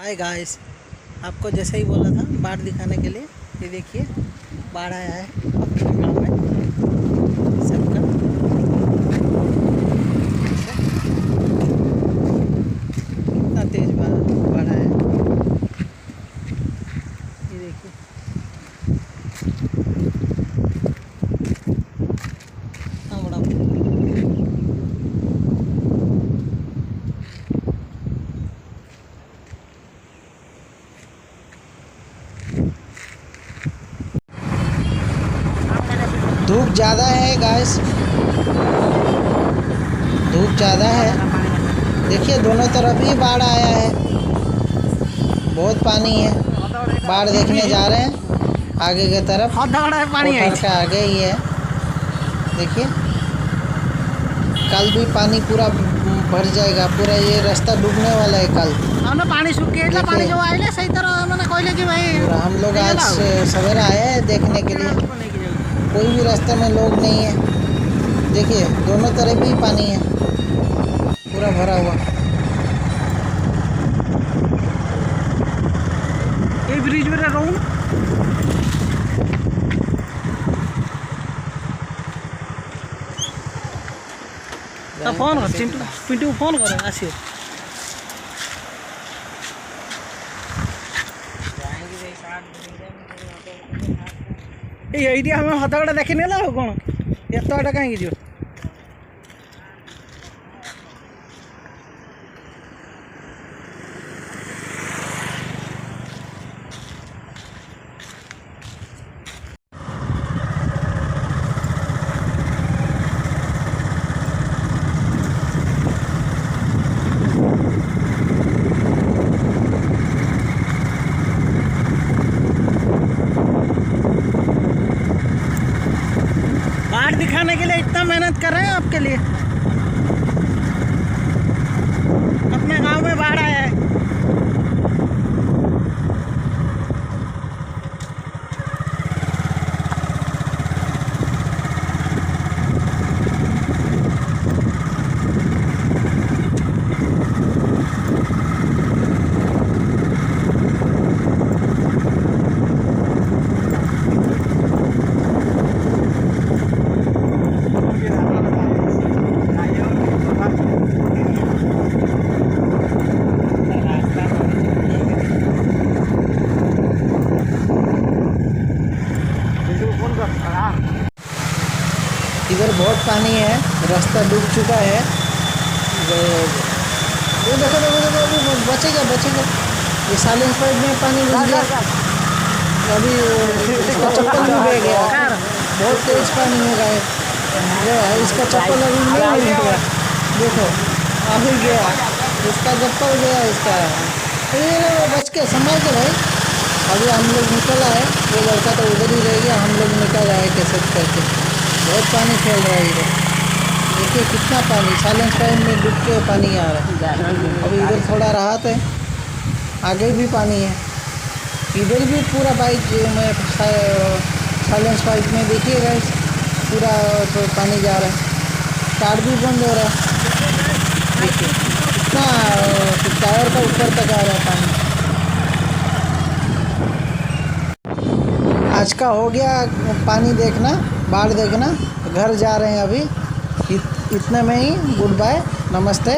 Hi guys, आपको जैसे ही बोला था बाढ़ दिखाने के लिए। ये देखिए बाढ़ आया है अपने गाँव में सबका। कितना तेज बाढ़ आया है, ये देखिए। हाँ बड़ा धूप ज़्यादा है गाइस, धूप ज़्यादा है। देखिए दोनों तरफ ही बाढ़ आया है, बहुत पानी है। बाढ़ देखने जा रहे हैं आगे की तरफ, कोठार का आगे ही है। देखिए कल भी पानी पूरा भर जाएगा, पूरा ये रास्ता डूबने वाला है कल। पानी सूखे पानी जो आइले सही तरह मैंने कहले कि भाई पूरा हम लोग आज सवेरा आए हैं देखने के लिए, कोई भी रास्ते में लोग नहीं है। देखिए दोनों तरफ ही पानी है पूरा भरा हुआ। ये ब्रिज में रहूं तो फोन कर चिंटू पिंटू फोन करे आसिए ये हमें हतगड़ा देखी नेला हो कौन एतटा कहीं जो बाढ़ दिखाने के लिए इतना मेहनत कर रहे हैं आपके लिए। अपने गांव में बाढ़ आया है। इधर बहुत पानी है, रास्ता डूब चुका है। ये देखो देखो देखो बचेगा बचेगा। ये साइलेंस पाइप में पानी घुस गया, अभी इसका चप्पल भी बह गया। बहुत तेज पानी होगा इसका चप्पल अभी नहीं गया। देखो अभी गया, इसका चप्पल गया इसका। ये बच के संभाल के भाई। अभी हम लोग निकल आए, वो लड़का तो उधर ही रह गया, हम लोग निकल आए कैसे करके। बहुत पानी फैल रहा है इधर, देखिए कितना पानी साइलेंस पाइप में डूब के पानी आ रहा है। अभी इधर थोड़ा राहत है, आगे भी पानी है। इधर भी पूरा बाइक में साइलेंस पाइप में देखिएगा पूरा तो पानी जा रहा है, कार भी बंद हो रहा है। देखिए कितना टायर का ऊपर तक आ रहा है पानी। आज का हो गया पानी देखना, बाढ़ देखना। घर जा रहे हैं अभी, इतने में ही गुड बाय, नमस्ते।